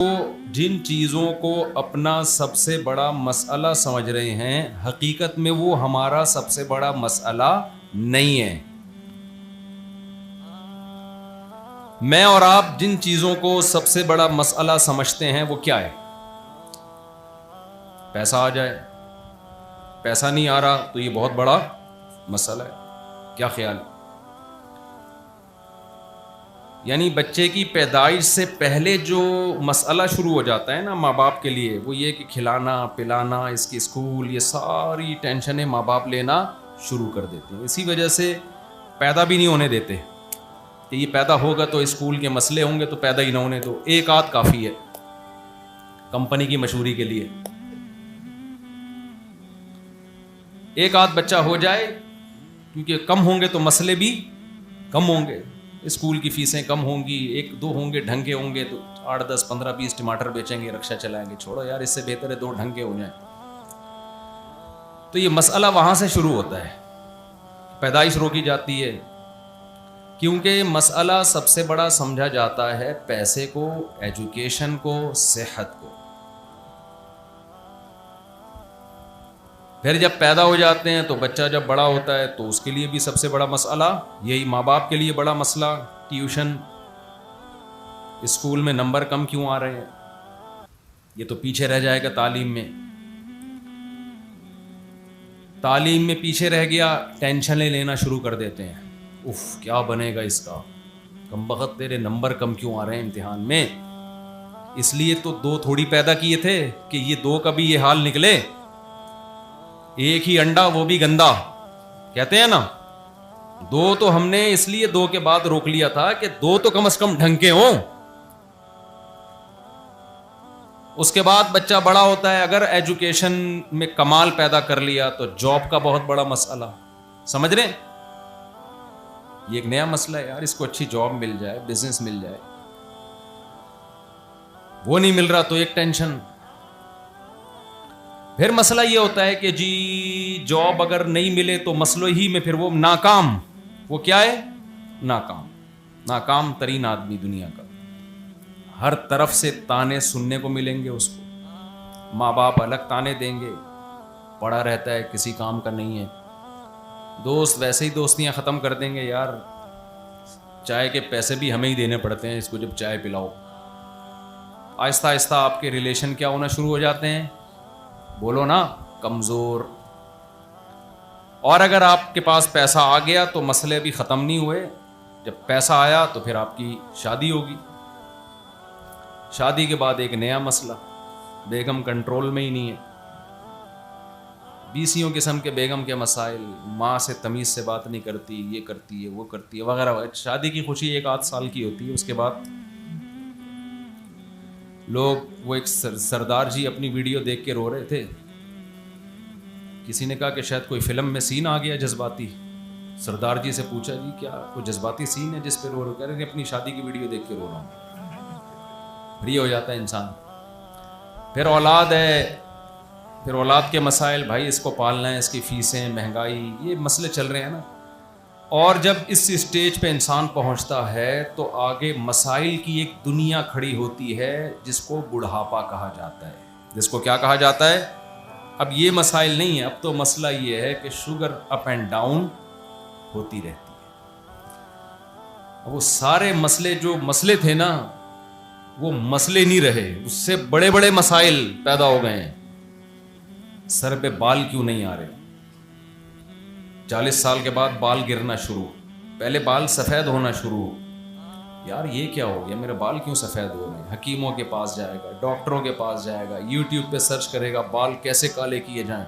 جن چیزوں کو اپنا سب سے بڑا مسئلہ سمجھ رہے ہیں، حقیقت میں وہ ہمارا سب سے بڑا مسئلہ نہیں ہے۔ میں اور آپ جن چیزوں کو سب سے بڑا مسئلہ سمجھتے ہیں وہ کیا ہے؟ پیسہ آ جائے، پیسہ نہیں آ رہا تو یہ بہت بڑا مسئلہ ہے۔ کیا خیال؟ یعنی بچے کی پیدائش سے پہلے جو مسئلہ شروع ہو جاتا ہے نا ماں باپ کے لیے، وہ یہ کہ کھلانا پلانا، اس کی اسکول، یہ ساری ٹینشنیں ماں باپ لینا شروع کر دیتے ہیں۔ اسی وجہ سے پیدا بھی نہیں ہونے دیتے کہ یہ پیدا ہوگا تو اسکول کے مسئلے ہوں گے تو پیدا ہی نہ ہونے دو، ایک آدھ کافی ہے کمپنی کی مشہوری کے لیے۔ ایک آدھ بچہ ہو جائے، کیونکہ کم ہوں گے تو مسئلے بھی کم ہوں گے، اسکول کی فیسیں کم ہوں گی، ایک دو ہوں گے ڈھنگ کے ہوں گے تو 8 10 15 20 ٹماٹر بیچیں گے، رکشہ چلائیں گے۔ چھوڑو یار، اس سے بہتر ہے 2 ڈھنگ کے ہو جائیں۔ تو یہ مسئلہ وہاں سے شروع ہوتا ہے، پیدائش روکی جاتی ہے، کیونکہ مسئلہ سب سے بڑا سمجھا جاتا ہے پیسے کو، ایجوکیشن کو، صحت کو۔ پھر جب پیدا ہو جاتے ہیں تو بچہ جب بڑا ہوتا ہے تو اس کے لیے بھی سب سے بڑا مسئلہ یہی، ماں باپ کے لیے بڑا مسئلہ ٹیوشن، اسکول میں نمبر کم کیوں آ رہے ہیں، یہ تو پیچھے رہ جائے گا تعلیم میں۔ تعلیم میں پیچھے رہ گیا، ٹینشنیں لینا شروع کر دیتے ہیں، اف کیا بنے گا اس کا، کمبخت تیرے نمبر کم کیوں آ رہے ہیں امتحان میں۔ اس لیے تو 2 تھوڑی پیدا کیے تھے کہ یہ 2 کا بھی یہ حال نکلے۔ ایک ہی انڈا وہ بھی گندا، کہتے ہیں نا۔ 2 تو ہم نے اس لیے 2 کے بعد روک لیا تھا کہ 2 تو کم از کم ڈھنگ کے ہوں۔ اس کے بعد بچہ بڑا ہوتا ہے، اگر ایجوکیشن میں کمال پیدا کر لیا تو جاب کا بہت بڑا مسئلہ، سمجھ رہے ہیں؟ یہ ایک نیا مسئلہ ہے یار، اس کو اچھی جاب مل جائے، بزنس مل جائے، وہ نہیں مل رہا تو ایک ٹینشن۔ پھر مسئلہ یہ ہوتا ہے کہ جی جاب اگر نہیں ملے تو مسئلہ ہی میں پھر وہ ناکام، وہ کیا ہے؟ ناکام ترین آدمی دنیا کا۔ ہر طرف سے تانے سننے کو ملیں گے اس کو، ماں باپ الگ تانے دیں گے، پڑا رہتا ہے کسی کام کا نہیں ہے، دوست ویسے ہی دوستیاں ختم کر دیں گے، یار چائے کے پیسے بھی ہمیں ہی دینے پڑتے ہیں اس کو جب چائے پلاؤ۔ آہستہ آہستہ آپ کے ریلیشن کیا ہونا شروع ہو جاتے ہیں؟ بولو نا، کمزور۔ اور اگر آپ کے پاس پیسہ آ گیا تو مسئلے بھی ختم نہیں ہوئے، جب پیسہ آیا تو پھر آپ کی شادی ہوگی، شادی کے بعد ایک نیا مسئلہ، بیگم کنٹرول میں ہی نہیں ہے، 20 قسم کے بیگم کے مسائل، ماں سے تمیز سے بات نہیں کرتی، یہ کرتی ہے وہ کرتی ہے وغیرہ وغیرہ۔ شادی کی خوشی 1 آدھ سال کی ہوتی ہے، اس کے بعد لوگ، وہ ایک سردار جی اپنی ویڈیو دیکھ کے رو رہے تھے، کسی نے کہا کہ شاید کوئی فلم میں سین آ گیا جذباتی۔ سردار جی سے پوچھا جی کیا کوئی جذباتی سین ہے جس پہ رو رہے؟ کہہ رہے ہیں اپنی شادی کی ویڈیو دیکھ کے رو رہا ہوں۔ فری ہو جاتا ہے انسان۔ پھر اولاد ہے، پھر اولاد کے مسائل، بھائی اس کو پالنا ہے، اس کی فیسیں، مہنگائی، یہ مسئلے چل رہے ہیں نا۔ اور جب اس اسٹیج پہ انسان پہنچتا ہے تو آگے مسائل کی ایک دنیا کھڑی ہوتی ہے جس کو بڑھاپا کہا جاتا ہے۔ جس کو کیا کہا جاتا ہے؟ اب یہ مسائل نہیں ہے، اب تو مسئلہ یہ ہے کہ شوگر اپ اینڈ ڈاؤن ہوتی رہتی ہے۔ اب وہ سارے مسئلے جو مسئلے تھے نا، وہ مسئلے نہیں رہے، اس سے بڑے بڑے مسائل پیدا ہو گئے ہیں۔ سر پہ بال کیوں نہیں آ رہے؟ 40 سال کے بعد بال گرنا شروع، پہلے بال سفید ہونا شروع، یار یہ کیا ہو گیا، میرے بال کیوں سفید ہو رہے ہیں؟ حکیموں کے پاس جائے گا، ڈاکٹروں کے پاس جائے گا، یوٹیوب پہ سرچ کرے گا بال کیسے کالے کیے جائیں۔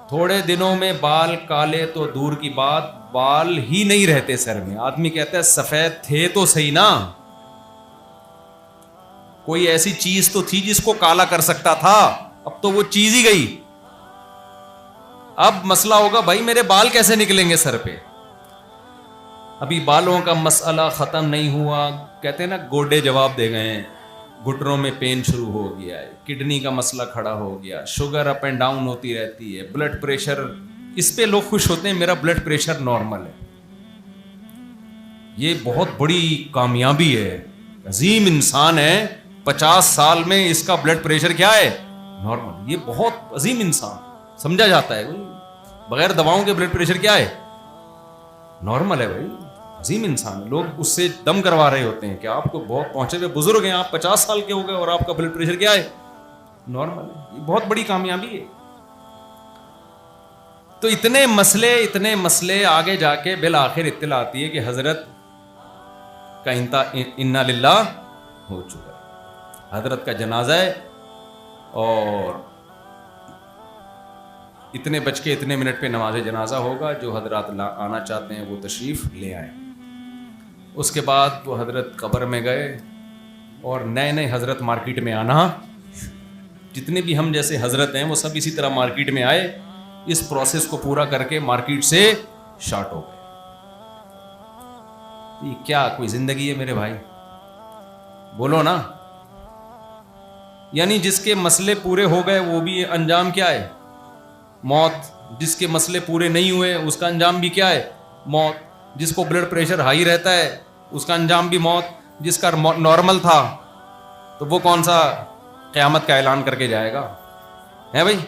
تھوڑے دنوں میں بال کالے تو دور کی بات، بال ہی نہیں رہتے سر میں۔ آدمی کہتا ہے سفید تھے تو صحیح نا، کوئی ایسی چیز تو تھی جس کو کالا کر سکتا تھا، اب تو وہ چیز ہی گئی۔ اب مسئلہ ہوگا بھائی میرے بال کیسے نکلیں گے سر پہ؟ ابھی بالوں کا مسئلہ ختم نہیں ہوا، کہتے ہیں نا گوڈے جواب دے گئے ہیں، گھٹنوں میں پین شروع ہو گیا ہے، کڈنی کا مسئلہ کھڑا ہو گیا، شوگر اپ اینڈ ڈاؤن ہوتی رہتی ہے، بلڈ پریشر، اس پہ لوگ خوش ہوتے ہیں میرا بلڈ پریشر نارمل ہے۔ یہ بہت بڑی کامیابی ہے، عظیم انسان ہے, 50 سال میں اس کا بلڈ پریشر کیا ہے, نارمل. یہ بہت عظیم انسان سمجھا جاتا ہے, بغیر دواؤں کے بلڈ پریشر کیا ہے, نارمل ہے بھائی, عظیم انسان. لوگ اس سے دم کروا رہے ہوتے ہیں کہ آپ کو بہت پہنچے ہوئے بزرگ ہیں, آپ 50 سال کے ہو گئے اور آپ کا بلڈ پریشر کیا ہے, نارمل ہے. یہ بہت بڑی کامیابی ہے. تو اتنے مسئلے آگے جا کے بالآخر اطلاع آتی ہے کہ حضرت کا انا للہ ہو چکا ہے, حضرت کا جنازہ ہے, اور اتنے بج کے اتنے منٹ پہ نماز جنازہ ہوگا. جو حضرات آنا چاہتے ہیں وہ تشریف لے آئیں. اس کے بعد وہ حضرت قبر میں گئے اور نئے حضرت مارکیٹ میں آنا. جتنے بھی ہم جیسے حضرت ہیں وہ سب اسی طرح مارکیٹ میں آئے, اس پروسیس کو پورا کر کے مارکیٹ سے شارٹ ہو گئے. یہ کیا کوئی زندگی ہے میرے بھائی, بولو نا. یعنی جس کے مسئلے پورے ہو گئے وہ بھی انجام کیا ہے, موت. جس کے مسئلے پورے نہیں ہوئے اس کا انجام بھی کیا ہے, موت. جس کو بلڈ پریشر ہائی رہتا ہے اس کا انجام بھی موت. جس کا نارمل تھا تو وہ کون سا قیامت کا اعلان کر کے جائے گا, ہے بھائی.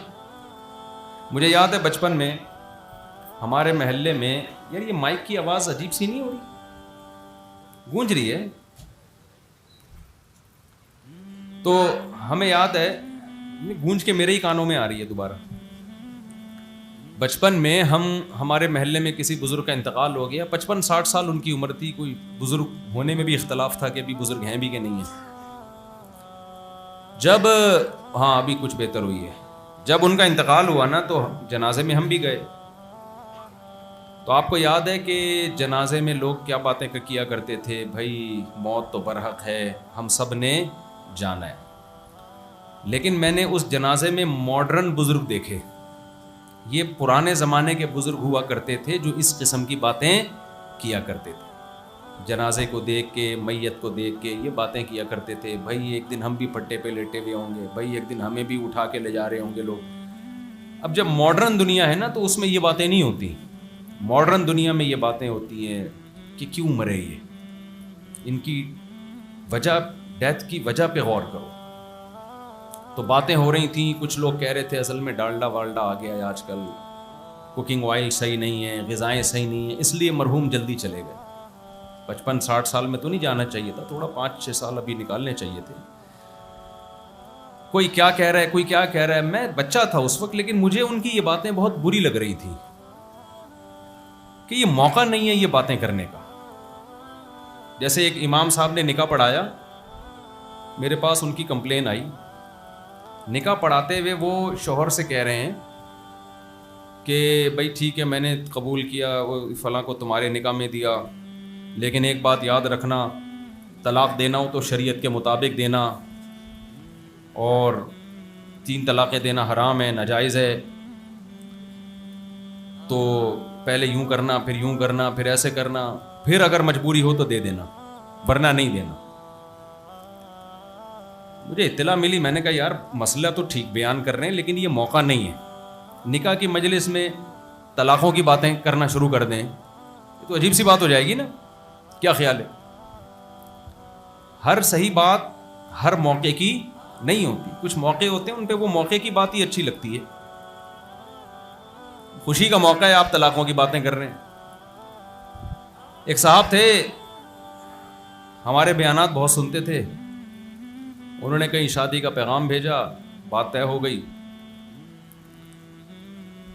مجھے یاد ہے بچپن میں ہمارے محلے میں, یار یہ مائک کی آواز عجیب سی نہیں ہو رہی, گونج رہی ہے. تو ہمیں یاد ہے, گونج کے میرے ہی کانوں میں آ رہی ہے دوبارہ. بچپن میں ہمارے محلے میں کسی بزرگ کا انتقال ہو گیا, 55-60 سال ان کی عمر تھی. کوئی بزرگ ہونے میں بھی اختلاف تھا کہ ابھی بزرگ ہیں بھی کہ نہیں ہیں. جب ابھی کچھ بہتر ہوئی ہے. جب ان کا انتقال ہوا نا تو جنازے میں ہم بھی گئے. تو آپ کو یاد ہے کہ جنازے میں لوگ کیا باتیں کیا کرتے تھے, بھائی موت تو برحق ہے, ہم سب نے جانا ہے. لیکن میں نے اس جنازے میں ماڈرن بزرگ دیکھے. یہ پرانے زمانے کے بزرگ ہوا کرتے تھے جو اس قسم کی باتیں کیا کرتے تھے. جنازے کو دیکھ کے, میت کو دیکھ کے یہ باتیں کیا کرتے تھے, بھائی ایک دن ہم بھی پٹے پہ لیٹے ہوئے ہوں گے, بھائی ایک دن ہمیں بھی اٹھا کے لے جا رہے ہوں گے لوگ. اب جب ماڈرن دنیا ہے نا تو اس میں یہ باتیں نہیں ہوتی. ماڈرن دنیا میں یہ باتیں ہوتی ہیں کہ کیوں مرے یہ, ان کی وجہ, ڈیتھ کی وجہ پہ غور کرو. تو باتیں ہو رہی تھیں. کچھ لوگ کہہ رہے تھے اصل میں ڈالڈا والڈا آ گیا ہے آج کل, کوکنگ آئل صحیح نہیں ہے, غذائیں صحیح نہیں ہیں, اس لیے مرحوم جلدی چلے گئے. 55-60 سال میں تو نہیں جانا چاہیے تھا, تھوڑا 5-6 سال ابھی نکالنے چاہیے تھے. کوئی کیا کہہ رہا ہے, کوئی کیا کہہ رہا ہے. میں بچہ تھا اس وقت, لیکن مجھے ان کی یہ باتیں بہت بری لگ رہی تھی کہ یہ موقع نہیں ہے یہ باتیں کرنے کا. جیسے ایک امام صاحب نے نکاح پڑھایا, میرے پاس ان کی کمپلین آئی. نکاح پڑھاتے ہوئے وہ شوہر سے کہہ رہے ہیں کہ بھائی ٹھیک ہے میں نے قبول کیا, وہ فلاں کو تمہارے نکاح میں دیا, لیکن ایک بات یاد رکھنا, طلاق دینا ہو تو شریعت کے مطابق دینا, اور 3 طلاقیں دینا حرام ہے, ناجائز ہے. تو پہلے یوں کرنا, پھر یوں کرنا, پھر ایسے کرنا, پھر اگر مجبوری ہو تو دے دینا, ورنہ نہیں دینا. مجھے اطلاع ملی, میں نے کہا یار مسئلہ تو ٹھیک بیان کر رہے ہیں لیکن یہ موقع نہیں ہے. نکاح کی مجلس میں طلاقوں کی باتیں کرنا شروع کر دیں تو عجیب سی بات ہو جائے گی نا. کیا خیال ہے؟ ہر صحیح بات ہر موقع کی نہیں ہوتی. کچھ موقع ہوتے ہیں ان پہ وہ موقع کی بات ہی اچھی لگتی ہے. خوشی کا موقع ہے, آپ طلاقوں کی باتیں کر رہے ہیں. ایک صاحب تھے, ہمارے بیانات بہت سنتے تھے. انہوں نے کہیں شادی کا پیغام بھیجا, بات طے ہو گئی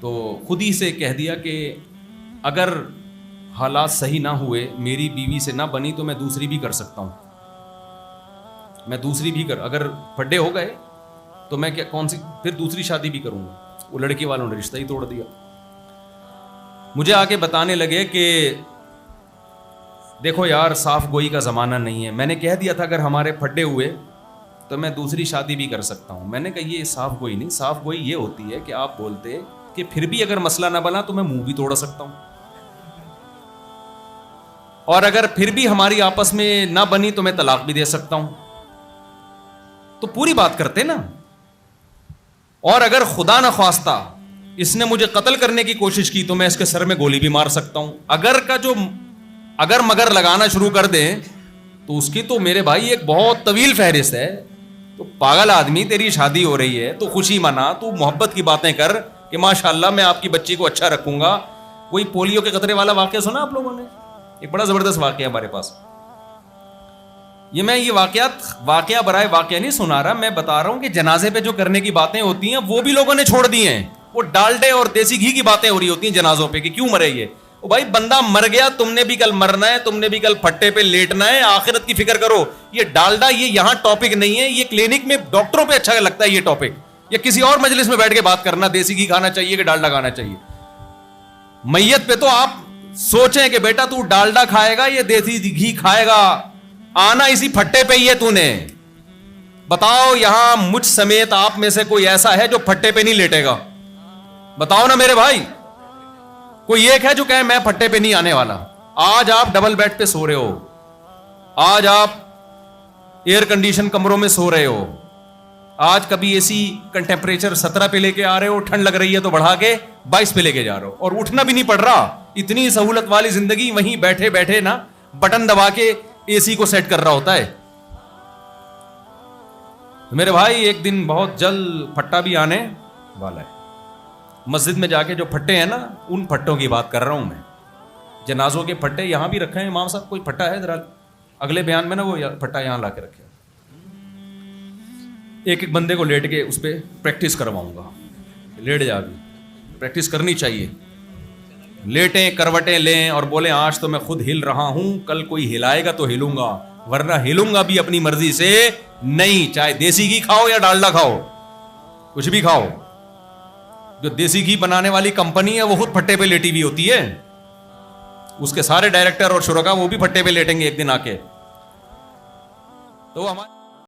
تو خود ہی سے کہہ دیا کہ اگر حالات صحیح نہ ہوئے, میری بیوی سے نہ بنی تو میں دوسری بھی کر سکتا ہوں. میں دوسری بھی اگر پھڈے ہو گئے تو میں کون سی پھر دوسری شادی بھی کروں گا. وہ لڑکی والوں نے رشتہ ہی توڑ دیا. مجھے آ کے بتانے لگے کہ دیکھو یار صاف گوئی کا زمانہ نہیں ہے. میں نے کہہ دیا تھا اگر ہمارے پھڈے ہوئے تو میں دوسری شادی بھی کر سکتا ہوں. میں نے کہا یہ صاف گوئی نہیں, صاف گوئی یہ ہوتی ہے کہ آپ بولتے کہ پھر بھی اگر مسئلہ نہ بنا تو میں منہ بھی توڑ سکتا ہوں, اور اگر پھر بھی ہماری آپس میں نہ بنی تو میں طلاق بھی دے سکتا ہوں. تو پوری بات کرتے نا. اور اگر خدا نہ خواستہ اس نے مجھے قتل کرنے کی کوشش کی تو میں اس کے سر میں گولی بھی مار سکتا ہوں. اگر مگر لگانا شروع کر دیں تو اس کی تو میرے بھائی ایک بہت طویل فہرست ہے. تو پاگل آدمی, تیری شادی ہو رہی ہے تو خوشی منا, تو محبت کی باتیں کر کہ ماشاء اللہ میں آپ کی بچی کو اچھا رکھوں گا. وہی پولیو کے قطرے والا واقعہ سنا آپ لوگوں نے؟ ایک بڑا زبردست واقعہ ہے ہمارے پاس. یہ واقعہ برائے واقعہ نہیں سنا رہا, میں بتا رہا ہوں کہ جنازے پہ جو کرنے کی باتیں ہوتی ہیں وہ بھی لوگوں نے چھوڑ دی ہیں. وہ ڈالڈے اور دیسی گھی کی باتیں ہو رہی ہوتی ہیں جنازوں پہ کہ کیوں مرے یہ. او بھائی بندہ مر گیا, تم نے بھی کل مرنا ہے, تم نے بھی کل پھٹے پہ لیٹنا ہے, آخرت کی فکر کرو. یہ ڈالڈا یہ یہاں ٹاپک نہیں ہے, یہ کلینک میں ڈاکٹروں پہ اچھا لگتا ہے یہ ٹاپک, یا کسی اور مجلس میں بیٹھ کے بات کرنا دیسی گھی کھانا چاہیے کہ ڈالڈا کھانا چاہیے. میت پہ تو آپ سوچیں کہ بیٹا تو ڈالڈا کھائے گا یا دیسی گھی کھائے گا, آنا اسی پھٹے پہ ہی ہے تو نے. بتاؤ یہاں مجھ سمیت آپ میں سے کوئی ایسا ہے جو پھٹے پہ نہیں لیٹے گا؟ بتاؤ نا میرے بھائی, کوئی ایک ہے جو کہے میں پھٹے پہ نہیں آنے والا؟ آج آپ ڈبل بیڈ پہ سو رہے ہو, آج آپ ایئر کنڈیشن کمروں میں سو رہے ہو, آج کبھی اے سی کا ٹیمپریچر 17 پہ لے کے آ رہے ہو, ٹھنڈ لگ رہی ہے تو بڑھا کے 22 پہ لے کے جا رہے ہو, اور اٹھنا بھی نہیں پڑ رہا. اتنی سہولت والی زندگی, وہیں بیٹھے بیٹھے نا بٹن دبا کے اے سی کو سیٹ کر رہا ہوتا ہے. میرے بھائی ایک دن بہت جلد پھٹا بھی آنے والا ہے. مسجد میں جا کے جو پھٹے ہیں نا, ان پھٹوں کی بات کر رہا ہوں میں. جنازوں کے پھٹے یہاں بھی رکھے ہیں امام صاحب, کوئی پھٹا ہے ذرا اگلے بیان میں نا وہ پھٹا یہاں لا کے رکھے. ایک ایک بندے کو لیٹ کے اس پہ پریکٹس کرواؤں گا, لیٹ جا بھی پریکٹس کرنی چاہیے. لیٹیں, کروٹیں لیں اور بولیں آج تو میں خود ہل رہا ہوں, کل کوئی ہلائے گا تو ہلوں گا, ورنہ ہلوں گا بھی اپنی مرضی سے نہیں. چاہے دیسی گھی کھاؤ یا ڈالڈا کھاؤ, کچھ بھی کھاؤ. جو دیسی گھی بنانے والی کمپنی ہے وہ خود پھٹے پہ لیٹی ہوئی ہوتی ہے, اس کے سارے ڈائریکٹر اور شرکا وہ بھی پھٹے پہ لیٹیں گے ایک دن آ کے. تو ہمارے